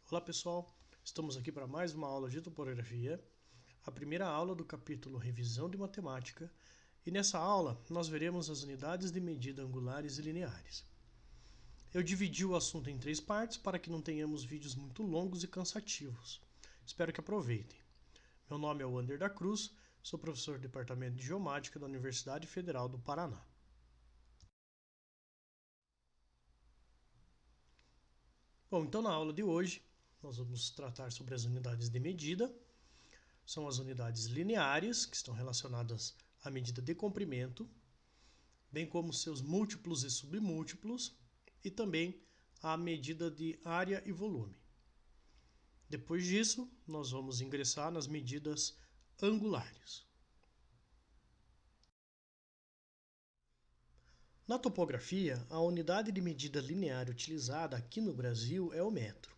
Olá pessoal, estamos aqui para mais uma aula de topografia, a primeira aula do capítulo Revisão de Matemática, e nessa aula nós veremos as unidades de medida angulares e lineares. Eu dividi o assunto em 3 partes para que não tenhamos vídeos muito longos e cansativos. Espero que aproveitem. Meu nome é Wander da Cruz, sou professor do Departamento de Geomática da Universidade Federal do Paraná. Bom, então na aula de hoje nós vamos tratar sobre as unidades de medida. São as unidades lineares, que estão relacionadas à medida de comprimento, bem como seus múltiplos e submúltiplos, e também a medida de área e volume. Depois disso, nós vamos ingressar nas medidas angulares. Na topografia, a unidade de medida linear utilizada aqui no Brasil é o metro.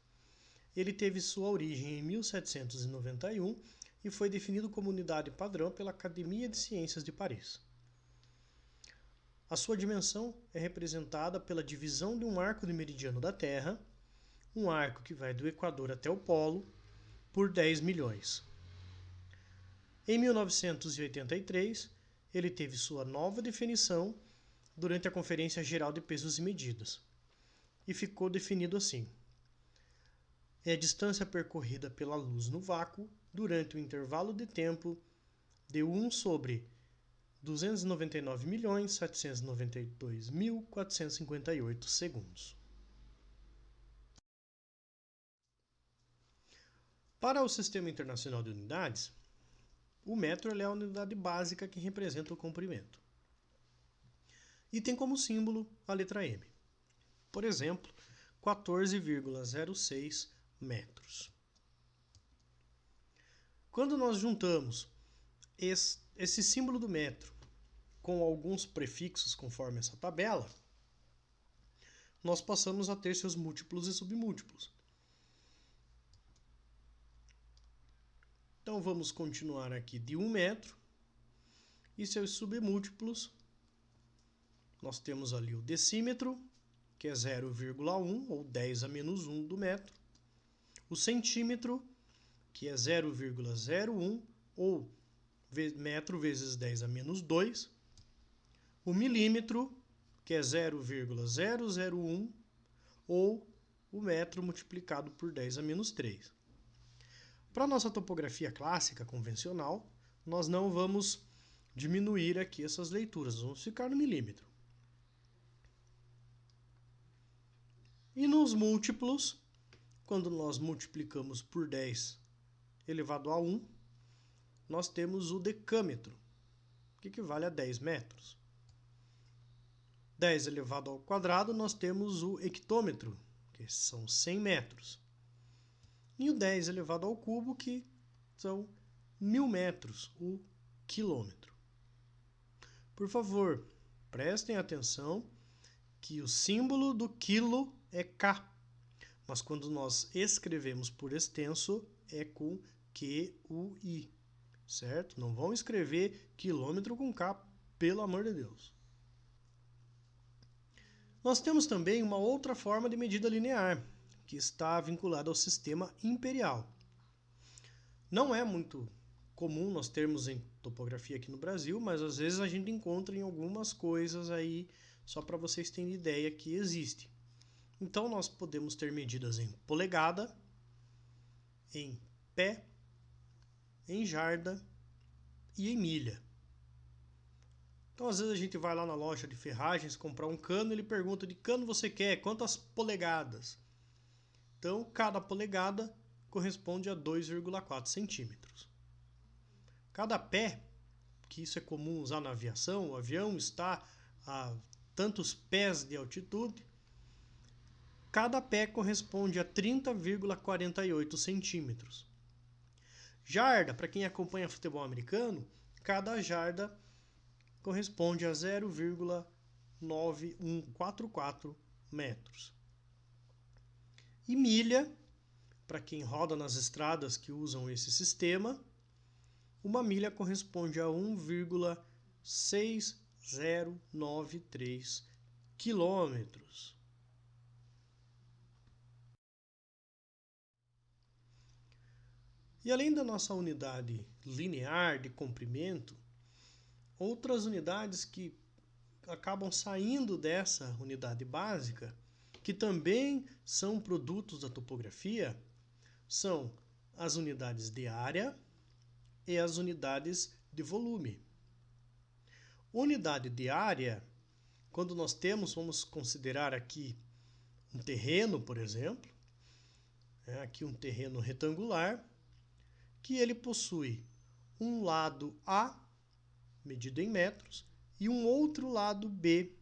Ele teve sua origem em 1791 e foi definido como unidade padrão pela Academia de Ciências de Paris. A sua dimensão é representada pela divisão de um arco de meridiano da Terra, um arco que vai do Equador até o Polo, por 10 milhões. Em 1983, ele teve sua nova definição durante a Conferência Geral de Pesos e Medidas, e ficou definido assim: é a distância percorrida pela luz no vácuo durante o intervalo de tempo de 1 sobre 299.792.458 segundos. Para o Sistema Internacional de Unidades, o metro é a unidade básica que representa o comprimento. E tem como símbolo a letra M. Por exemplo, 14,06 metros. Quando nós juntamos esse símbolo do metro com alguns prefixos conforme essa tabela, nós passamos a ter seus múltiplos e submúltiplos. Então vamos continuar aqui de 1 metro e seus submúltiplos. Nós temos ali o decímetro, que é 0,1 ou 10 a menos 1 do metro. O centímetro, que é 0,01 ou metro vezes 10 a menos 2. O milímetro, que é 0,001 ou o metro multiplicado por 10 a menos 3. Para a nossa topografia clássica, convencional, nós não vamos diminuir aqui essas leituras, vamos ficar no milímetro. E nos múltiplos, quando nós multiplicamos por 10 elevado a 1, nós temos o decâmetro, que equivale a 10 metros. 10 elevado ao quadrado, nós temos o hectômetro, que são 100 metros. E o 10 elevado ao cubo, que são 1000 metros, o quilômetro. Por favor, prestem atenção que o símbolo do quilo é K, mas quando nós escrevemos por extenso é com QUI, certo? Não vão escrever quilômetro com K, pelo amor de Deus. Nós temos também uma outra forma de medida linear, que está vinculada ao sistema imperial. Não é muito comum nós termos em topografia aqui no Brasil, mas às vezes a gente encontra em algumas coisas aí, só para vocês terem ideia que existe. Então nós podemos ter medidas em polegada, em pé, em jarda e em milha. Então às vezes a gente vai lá na loja de ferragens comprar um cano e ele pergunta: de cano você quer? Quantas polegadas? Então cada polegada corresponde a 2,4 centímetros. Cada pé, que isso é comum usar na aviação, o avião está a tantos pés de altitude, cada pé corresponde a 30,48 centímetros. Jarda, para quem acompanha futebol americano, cada jarda corresponde a 0,9144 metros. E milha, para quem roda nas estradas que usam esse sistema, uma milha corresponde a 1,6093 quilômetros. E além da nossa unidade linear de comprimento, outras unidades que acabam saindo dessa unidade básica, que também são produtos da topografia, são as unidades de área e as unidades de volume. Unidade de área, quando nós vamos considerar aqui um terreno, por exemplo, aqui um terreno retangular, que ele possui um lado A, medido em metros, e um outro lado B,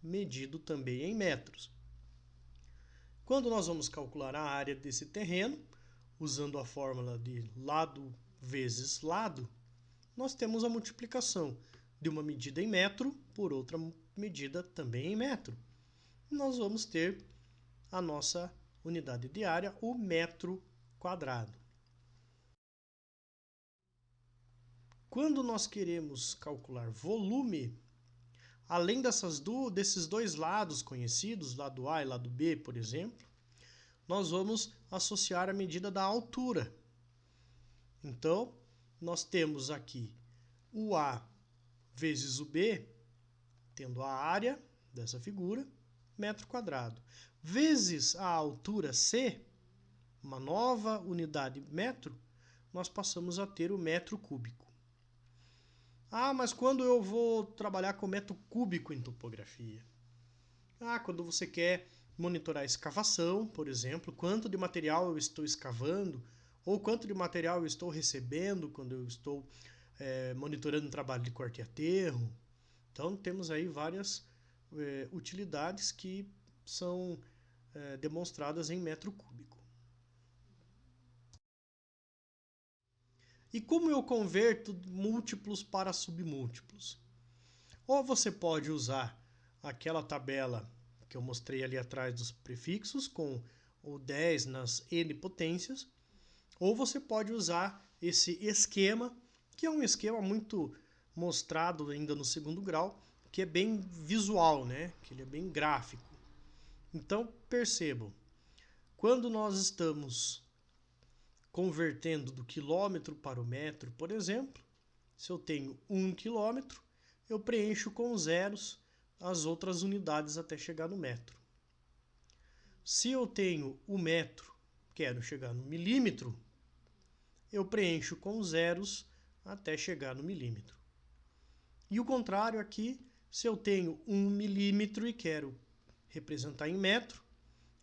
medido também em metros. Quando nós vamos calcular a área desse terreno, usando a fórmula de lado vezes lado, nós temos a multiplicação de uma medida em metro por outra medida também em metro. Nós vamos ter a nossa unidade de área, o metro quadrado. Quando nós queremos calcular volume, além desses dois lados conhecidos, lado A e lado B, por exemplo, nós vamos associar a medida da altura. Então, nós temos aqui o A vezes o B, tendo a área dessa figura, metro quadrado, vezes a altura C, uma nova unidade metro, nós passamos a ter o metro cúbico. Ah, mas quando eu vou trabalhar com metro cúbico em topografia? Ah, quando você quer monitorar a escavação, por exemplo, quanto de material eu estou escavando, ou quanto de material eu estou recebendo quando eu estou monitorando o trabalho de corte e aterro. Então, temos aí várias utilidades que são demonstradas em metro cúbico. E como eu converto múltiplos para submúltiplos? Ou você pode usar aquela tabela que eu mostrei ali atrás dos prefixos, com o 10 nas n potências, ou você pode usar esse esquema, que é um esquema muito mostrado ainda no segundo grau, que é bem visual, né? Que ele é bem gráfico. Então, percebam, quando nós estamos convertendo do quilômetro para o metro, por exemplo, se eu tenho 1 quilômetro, eu preencho com zeros as outras unidades até chegar no metro. Se eu tenho o metro, quero chegar no milímetro, eu preencho com zeros até chegar no milímetro. E o contrário aqui, se eu tenho 1 milímetro e quero representar em metro,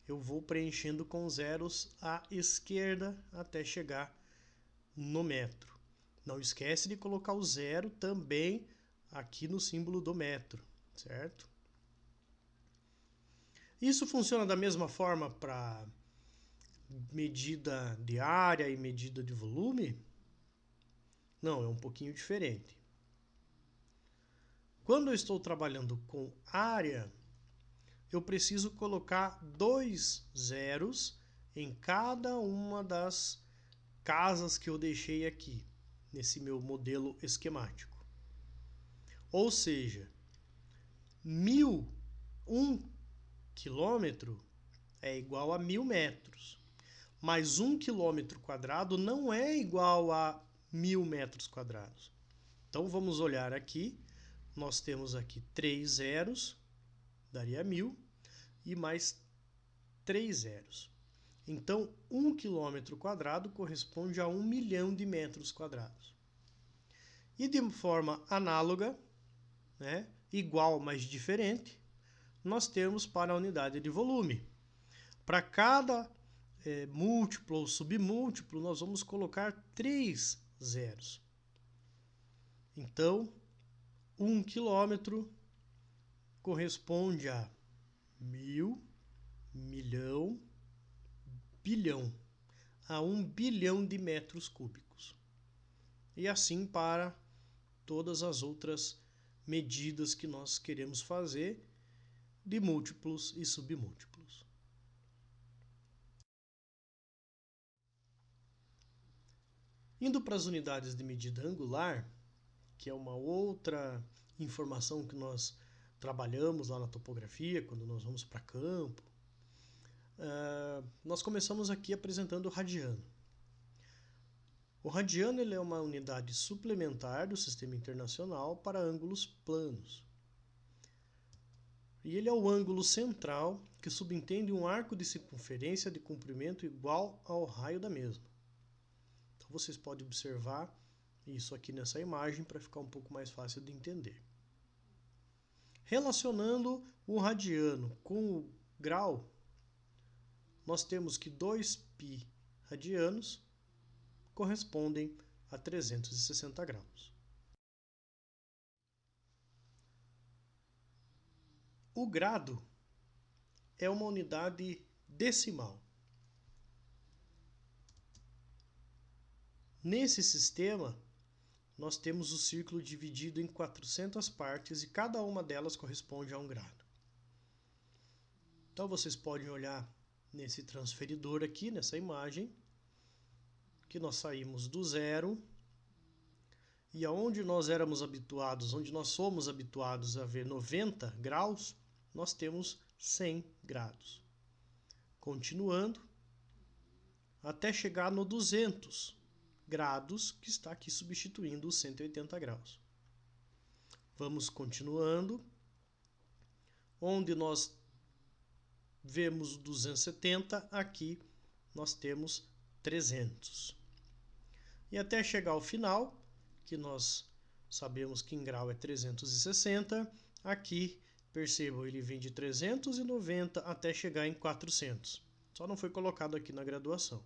eu vou preenchendo com zeros à esquerda até chegar no metro. Não esquece de colocar o zero também aqui no símbolo do metro, certo? Isso funciona da mesma forma para medida de área e medida de volume? Não, é um pouquinho diferente. Quando eu estou trabalhando com área, eu preciso colocar 2 zeros em cada uma das casas que eu deixei aqui, nesse meu modelo esquemático. Ou seja, 1 quilômetro é igual a 1.000 metros, mas 1 quilômetro quadrado não é igual a 1.000 metros quadrados. Então vamos olhar aqui, nós temos aqui 3 zeros, daria 1.000, e mais 3 zeros. Então, 1 quilômetro quadrado corresponde a 1 milhão de metros quadrados. E de forma análoga, né, igual, mas diferente, nós temos para a unidade de volume. Para cada múltiplo ou submúltiplo, nós vamos colocar 3 zeros. Então, 1 quilômetro corresponde a 1.000, milhão, bilhão, a 1 bilhão de metros cúbicos. E assim para todas as outras medidas que nós queremos fazer de múltiplos e submúltiplos. Indo para as unidades de medida angular, que é uma outra informação que nós trabalhamos lá na topografia, quando nós vamos para campo, nós começamos aqui apresentando o radiano. O radiano ele é uma unidade suplementar do Sistema Internacional para ângulos planos. E ele é o ângulo central que subentende um arco de circunferência de comprimento igual ao raio da mesma. Então vocês podem observar isso aqui nessa imagem para ficar um pouco mais fácil de entender. Relacionando o radiano com o grau, nós temos que 2π radianos correspondem a 360 graus. O grado é uma unidade decimal. Nesse sistema, nós temos o círculo dividido em 400 partes e cada uma delas corresponde a um grado. Então vocês podem olhar nesse transferidor aqui, nessa imagem, que nós saímos do zero e aonde nós éramos habituados, onde nós somos habituados a ver 90 graus, nós temos 100 graus. Continuando, até chegar no 200 graus, que está aqui substituindo os 180 graus. Vamos continuando, onde nós vemos o 270, aqui nós temos 300. E até chegar ao final, que nós sabemos que em grau é 360, aqui, percebam, ele vem de 390 até chegar em 400. Só não foi colocado aqui na graduação.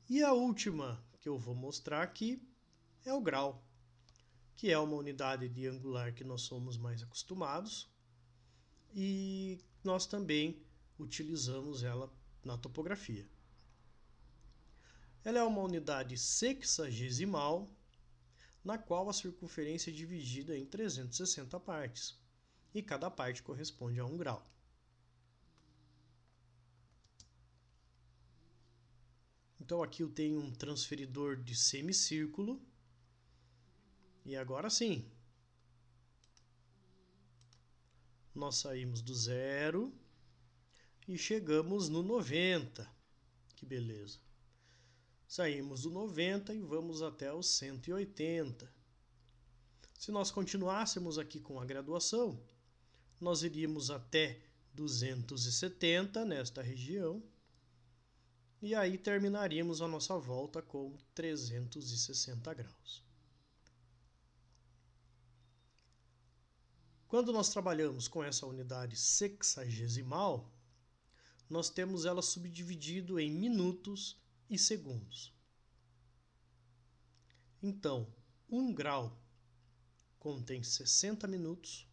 E a última que eu vou mostrar aqui é o grau, que é uma unidade de angular que nós somos mais acostumados e nós também utilizamos ela na topografia. Ela é uma unidade sexagesimal, na qual a circunferência é dividida em 360 partes, e cada parte corresponde a um grau. Então aqui eu tenho um transferidor de semicírculo, e agora sim, nós saímos do zero e chegamos no 90. Que beleza! Saímos do 90 e vamos até os 180. Se nós continuássemos aqui com a graduação, nós iríamos até 270 nesta região e aí terminaríamos a nossa volta com 360 graus. Quando nós trabalhamos com essa unidade sexagesimal, nós temos ela subdividido em minutos e segundos. Então, 1 grau contém 60 minutos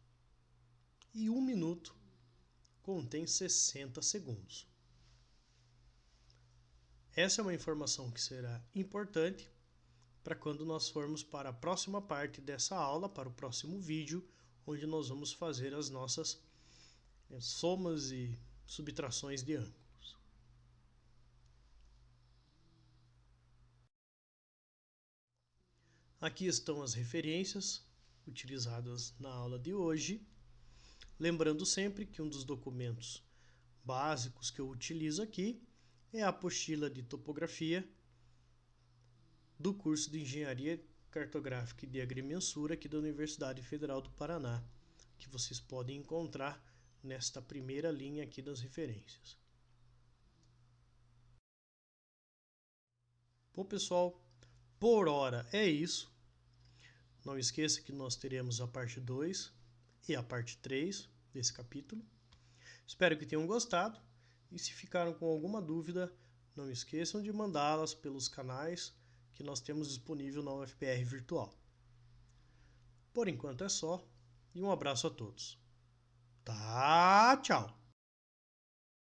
e 1 minuto contém 60 segundos. Essa é uma informação que será importante para quando nós formos para a próxima parte dessa aula, para o próximo vídeo, onde nós vamos fazer as nossas somas e subtrações de ângulos. Aqui estão as referências utilizadas na aula de hoje. Lembrando sempre que um dos documentos básicos que eu utilizo aqui é a apostila de topografia do curso de Engenharia Cartográfica e de Agrimensura aqui da Universidade Federal do Paraná, que vocês podem encontrar nesta primeira linha aqui das referências. Bom, pessoal, por hora é isso. Não esqueça que nós teremos a parte 2 e a parte 3 desse capítulo. Espero que tenham gostado e se ficaram com alguma dúvida, não esqueçam de mandá-las pelos canais que nós temos disponível na UFPR Virtual. Por enquanto é só e um abraço a todos. Tá, tchau!